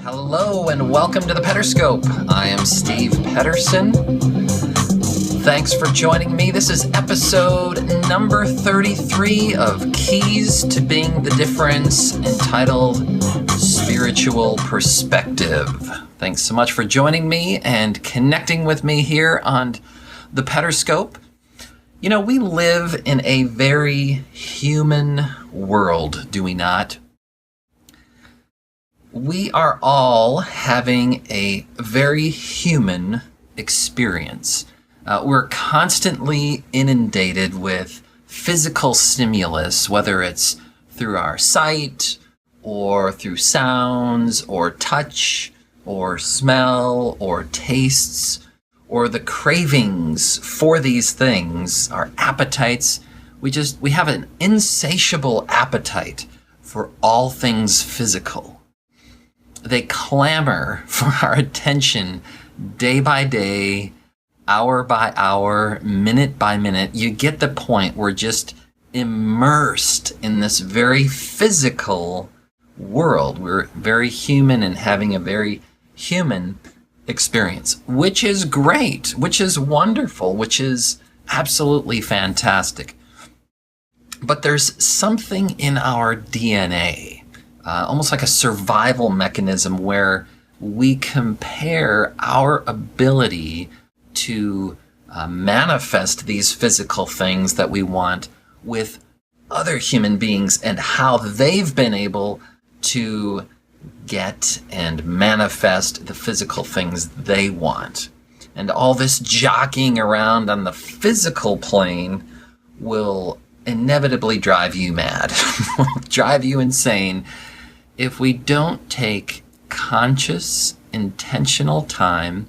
Hello and welcome to the Pederscope. I am Steve Pederson. Thanks for joining me. This is episode number 33 of Keys to Being the Difference, entitled Spiritual Perspective. Thanks so much for joining me and connecting with me here on the Pederscope. You know, we live in a very human world, do we not? We are all having a very human experience. We're constantly inundated with physical stimulus, whether it's through our sight or through sounds or touch or smell or tastes or the cravings for these things, our appetites. We have an insatiable appetite for all things physical. They clamor for our attention day by day, hour by hour, minute by minute. You get the point. We're just immersed in this very physical world. We're very human and having a very human experience, which is great, which is wonderful, which is absolutely fantastic. But there's something in our DNA, almost like a survival mechanism, where we compare our ability to manifest these physical things that we want with other human beings and how they've been able to get and manifest the physical things they want. And all this jockeying around on the physical plane will inevitably drive you mad, will drive you insane, if we don't take conscious, intentional time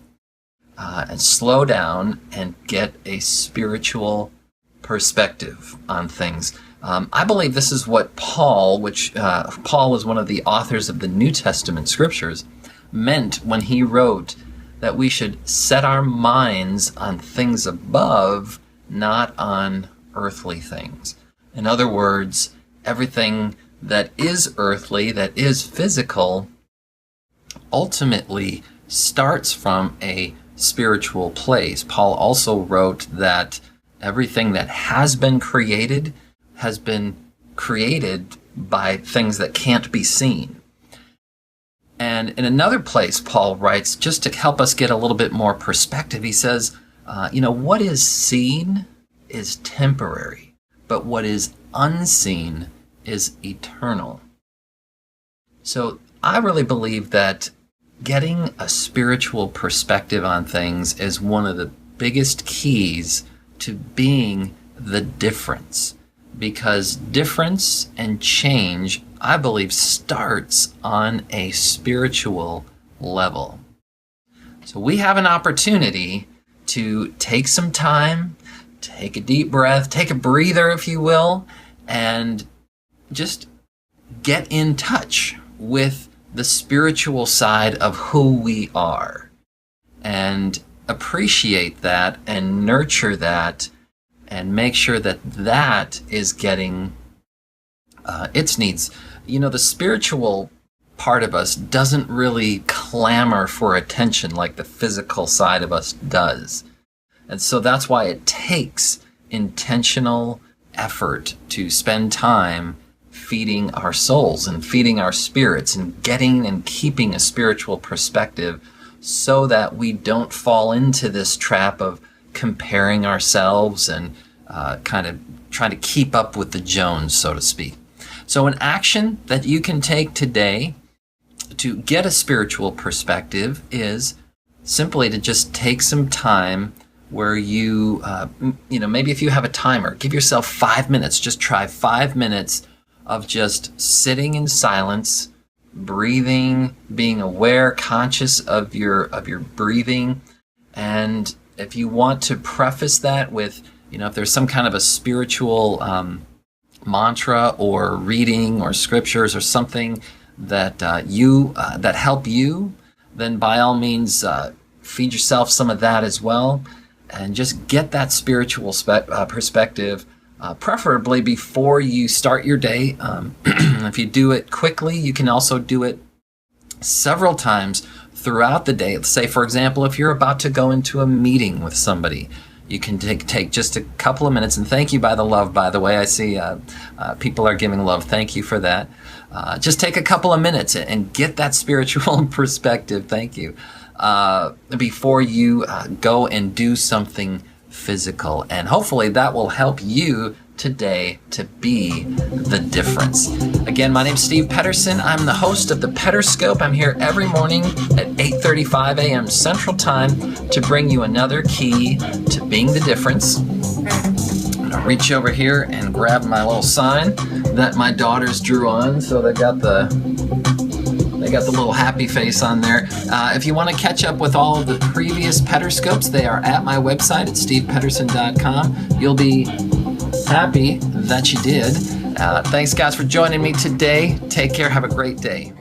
and slow down and get a spiritual perspective on things. I believe this is what Paul, Paul was one of the authors of the New Testament scriptures, meant when he wrote that we should set our minds on things above, not on earthly things. In other words, everything that is earthly, that is physical, ultimately starts from a spiritual place. Paul also wrote that everything that has been created by things that can't be seen. And in another place, Paul writes, just to help us get a little bit more perspective, he says, what is seen is temporary, but what is unseen is eternal. So I really believe that getting a spiritual perspective on things is one of the biggest keys to being the difference, because difference and change, I believe, starts on a spiritual level. So we have an opportunity to take some time, take a deep breath, take a breather, if you will, and just get in touch with the spiritual side of who we are and appreciate that and nurture that and make sure that that is getting its needs. You know, the spiritual part of us doesn't really clamor for attention like the physical side of us does. And so that's why it takes intentional effort to spend time feeding our souls and feeding our spirits and getting and keeping a spiritual perspective so that we don't fall into this trap of comparing ourselves and kind of trying to keep up with the Jones, so to speak. So an action that you can take today to get a spiritual perspective is simply to just take some time where you, maybe if you have a timer, give yourself 5 minutes. Just try 5 minutes of just sitting in silence, breathing, being aware, conscious of your breathing. And if you want to preface that with, if there's some kind of a spiritual mantra or reading or scriptures or something that that help you, then by all means feed yourself some of that as well, and just get that spiritual perspective, preferably before you start your day. If you do it quickly, you can also do it several times throughout the day. Say, for example, if you're about to go into a meeting with somebody, you can take just a couple of minutes, and thank you by the way. I see people are giving love. Thank you for that. Just take a couple of minutes and get that spiritual perspective. Thank you. Before you go and do something physical. And hopefully that will help you today to be the difference. Again, my name's Steve Pederson. I'm the host of the Pederscope. I'm here every morning at 8:35 a.m. Central Time to bring you another key to being the difference. I'm gonna reach over here and grab my little sign that my daughters drew on. So they got the little happy face on there. If you want to catch up with all of the previous Pederscopes, they are at my website at stevepederson.com. You'll be happy that you did. Thanks, guys, for joining me today. Take care. Have a great day.